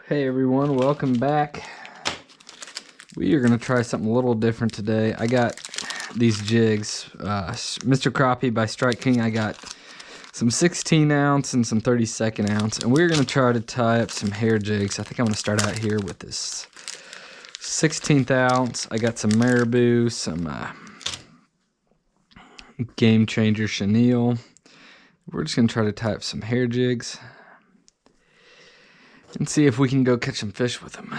Hey everyone, welcome back. We are going to try something a little different today. I got these jigs, Mr. Crappie by Strike King. I got some 16 ounce and some 32nd ounce, and we're going to try to tie up some hair jigs. I think I'm going to start out here with this 16th ounce. I got some marabou, some Game Changer chenille. We're just going to try to tie up some hair jigs and see if we can go catch some fish with them.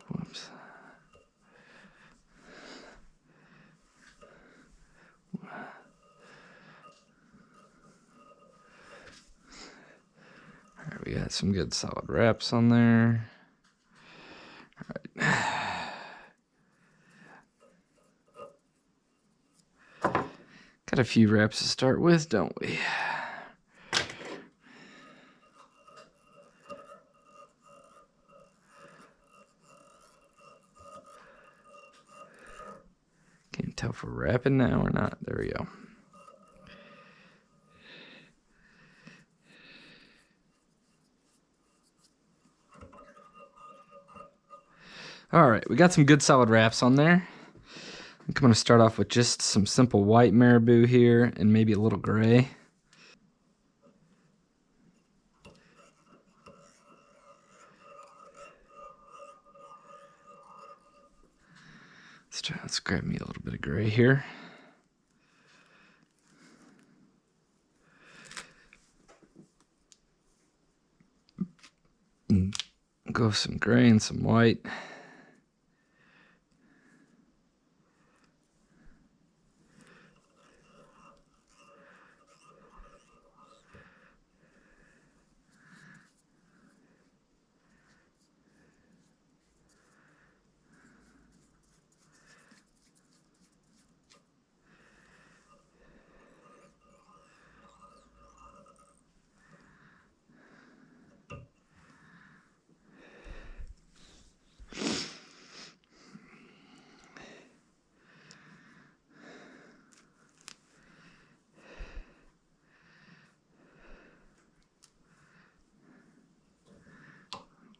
Whoops. Alright, we got some good solid wraps on there. Alright. Got a few wraps to start with, don't we? Can't tell if we're wrapping now or not. There we go. Alright, we got some good solid wraps on there. I think I'm going to start off with just some simple white marabou here and maybe a little gray. Let's grab me a little bit of gray here. Go with some gray and some white.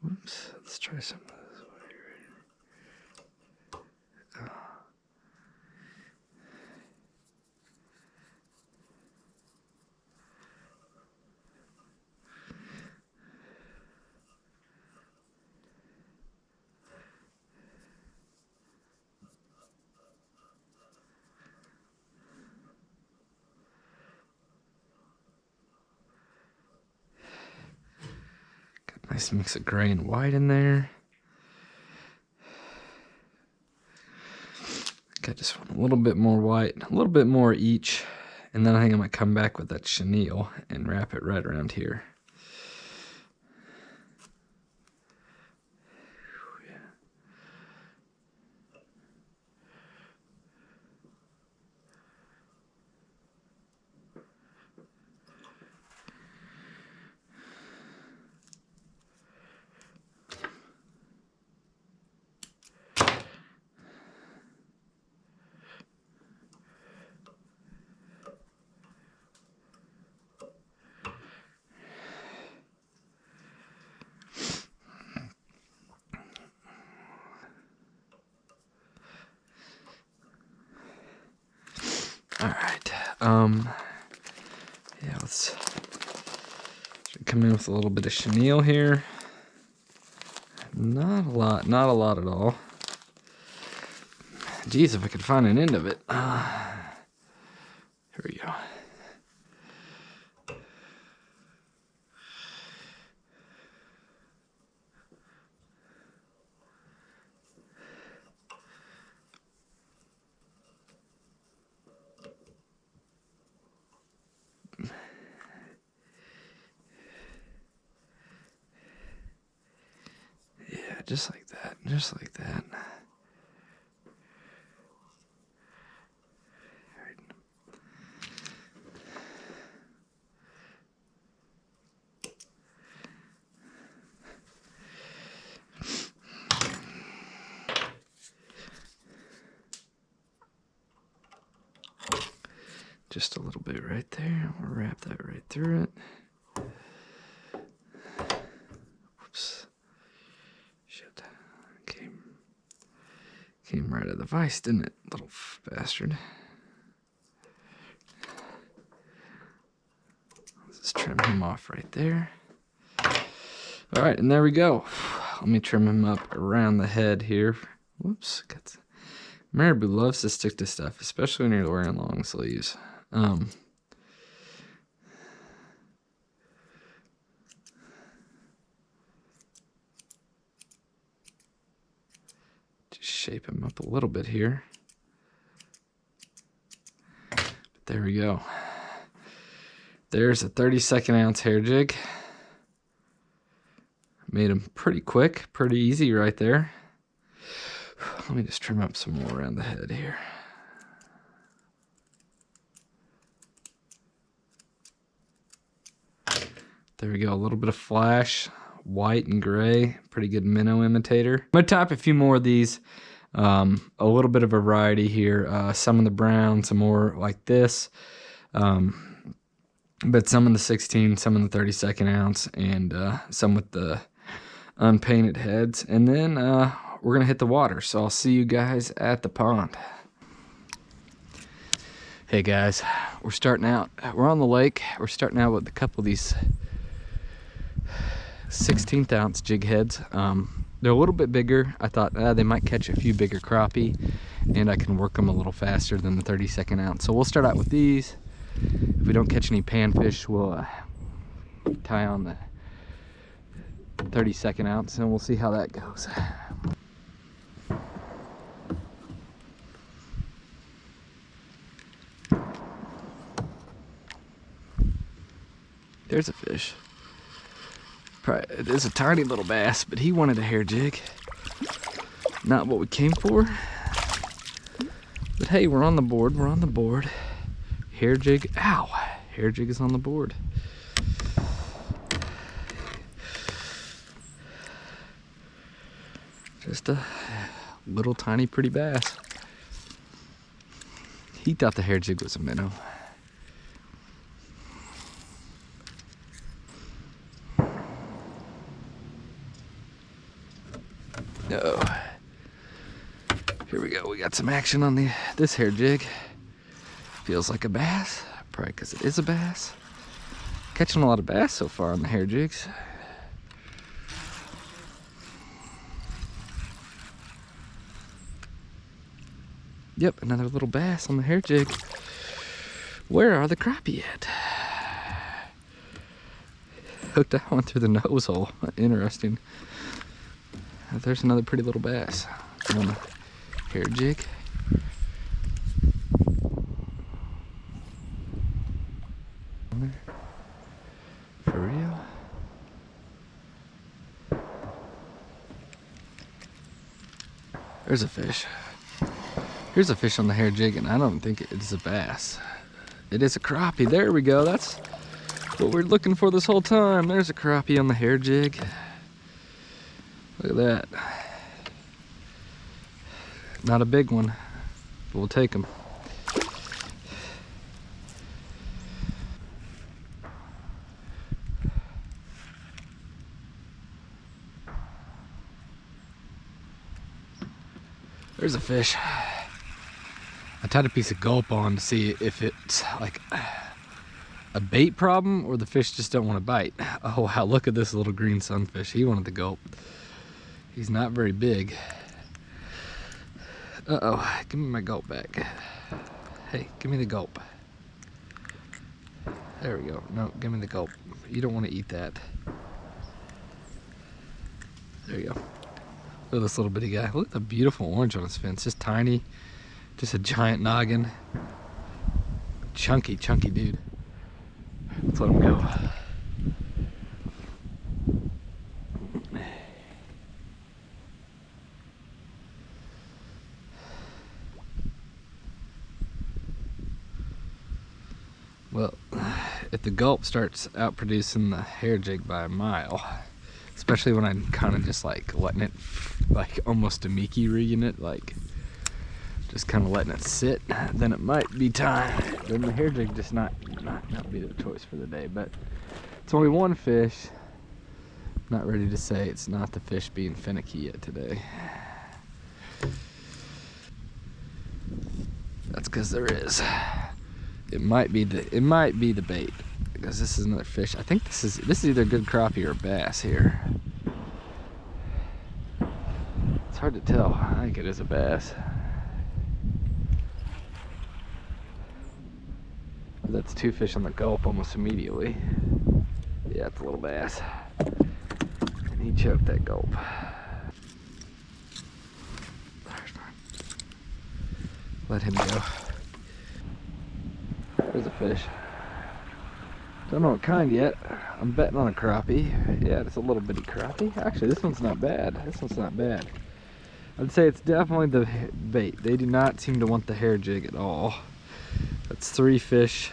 Whoops, let's try some of this way right here. Got a nice mix of gray and white in there. I just want a little bit more white, a little bit more each, and then I think I'm going to come back with that chenille and wrap it right around here. Alright, yeah, let's come in with a little bit of chenille here. Not a lot at all. Geez, if I could find an end of it. Here we go. Yeah, just like that, just like that. just a little bit right there. We'll wrap that right through it. Whoops. Shit. Came right out of the vise, didn't it, little bastard? Let's just trim him off right there. All right, and there we go. Let me trim him up around the head here. Whoops. Marabou loves to stick to stuff, especially when you're wearing long sleeves. Just shape him up a little bit here. But there we go. There's a 32nd ounce hair jig. Made them pretty quick, pretty easy right there. Let me just trim up some more around the head here. There we go, a little bit of flash, white and gray, pretty good minnow imitator. I'm gonna type a few more of these, a little bit of variety here. Some in the brown, some more like this, but some in the 16, some in the 32nd ounce, and some with the unpainted heads. And then we're gonna hit the water, so I'll see you guys at the pond. Hey guys, we're starting out. We're on the lake. We're starting out with a couple of these 16th ounce jig heads. They're a little bit bigger. I thought they might catch a few bigger crappie, and I can work them a little faster than the 32nd ounce. So we'll start out with these. If we don't catch any panfish, we'll tie on the 32nd ounce, and we'll see how that goes. There's a fish. Probably, it is a tiny little bass, but he wanted a hair jig. Not what we came for. But hey, we're on the board. We're on the board. Hair jig. Ow! Hair jig is on the board. Just a little tiny pretty bass. He thought the hair jig was a minnow. Oh, here we go. We got some action on this hair jig. Feels like a bass, probably because it is a bass. Catching a lot of bass so far on the hair jigs. Yep, another little bass on the hair jig. Where are the crappie at? Hooked that one through the nose hole. Interesting. There's another pretty little bass on the hair jig. For real? There's a fish. Here's a fish on the hair jig, and I don't think it is a bass. It is a crappie. There we go. That's what we're looking for this whole time. There's a crappie on the hair jig. Look at that. Not a big one, but we'll take them. There's a fish. I tied a piece of gulp on to see if it's like a bait problem or the fish just don't want to bite. Oh wow, look at this little green sunfish. He wanted the gulp. He's not very big. Uh-oh, give me my gulp back. Hey, give me the gulp. There we go. No, give me the gulp. You don't want to eat that. There you go. Look at this little bitty guy. Look at the beautiful orange on his fin. It's just tiny. Just a giant noggin. Chunky, chunky dude. Let's let him go. Well, if the gulp starts out producing the hair jig by a mile, especially when I'm kind of just like letting it, like almost a Mickey rigging it, like just kind of letting it sit, then it might be time. Then the hair jig just not be the choice for the day, but it's only one fish. Not ready to say it's not the fish being finicky yet today. That's because there is. It might be the bait, because this is another fish. I think this is either a good crappie or a bass here. It's hard to tell. I think it is a bass. That's two fish on the gulp almost immediately. Yeah, it's a little bass. And he choked that gulp. Let him go. There's a fish. Don't know what kind yet. I'm betting on a crappie. Yeah, it's a little bitty crappie. Actually, this one's not bad. This one's not bad. I'd say it's definitely the bait. They do not seem to want the hair jig at all. That's 3 fish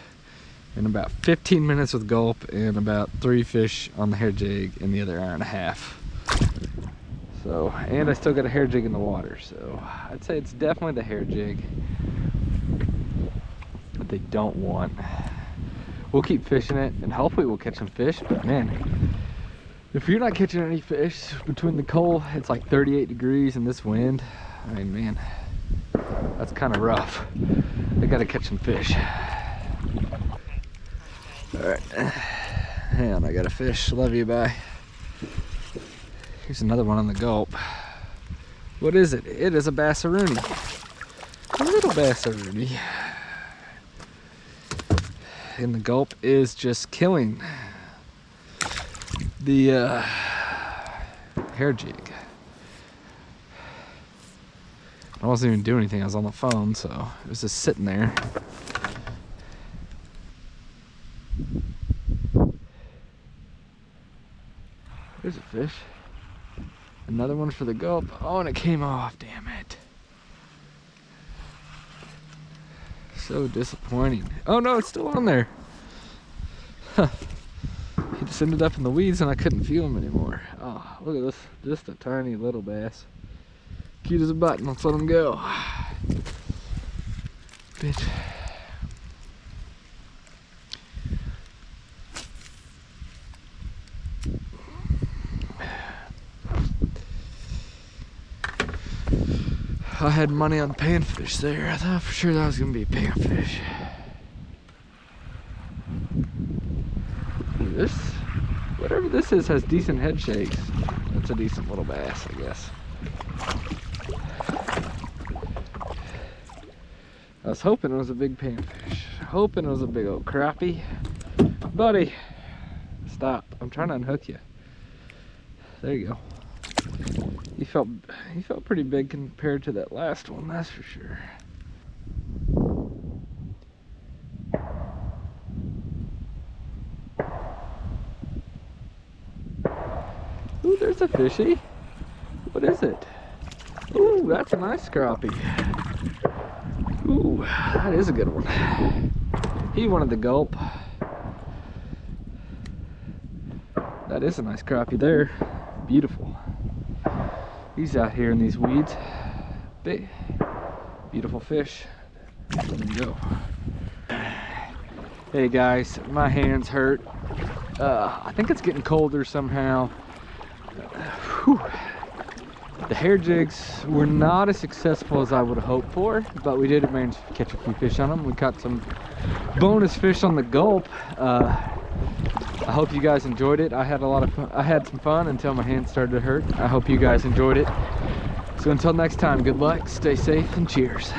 in about 15 minutes with gulp, and about 3 fish on the hair jig in the other hour and a half. So, and I still got a hair jig in the water, so I'd say it's definitely the hair jig that they don't want. We'll keep fishing it, and hopefully we'll catch some fish, but man, if you're not catching any fish between the cold, it's like 38 degrees and this wind, I mean, man, that's kind of rough. I gotta catch some fish. All right, and I got a fish. Love you, bye. Here's another one on the gulp. What is it? It is a bassaroonie. A little bassaroonie. And the gulp is just killing the hair jig. I wasn't even doing anything. I was on the phone, so it was just sitting there. There's a fish. Another one for the gulp. Oh, and it came off, damn it. So disappointing. Oh no, it's still on there. Huh. He just ended up in the weeds and I couldn't feel him anymore. Oh, look at this. Just a tiny little bass. Cute as a button. Let's let him go. Bitch. I had money on panfish there. I thought for sure that was gonna be a panfish. This, whatever this is, has decent head shakes. That's a decent little bass, I guess. I was hoping it was a big panfish. Hoping it was a big old crappie. Buddy, stop. I'm trying to unhook you. There you go. He felt pretty big compared to that last one, that's for sure. Ooh, there's a fishy. What is it? Ooh, that's a nice crappie. Ooh, that is a good one. He wanted the gulp. That is a nice crappie there. Beautiful. He's out here in these weeds. Big, beautiful fish. Let him go. Hey guys, my hands hurt. I think it's getting colder somehow. Whew. The hair jigs were not as successful as I would have hoped for, but we did manage to catch a few fish on them. We caught some bonus fish on the gulp. I hope you guys enjoyed it. I had a lot of fun. I had some fun until my hands started to hurt. I hope you guys enjoyed it. So until next time, good luck, stay safe, and cheers.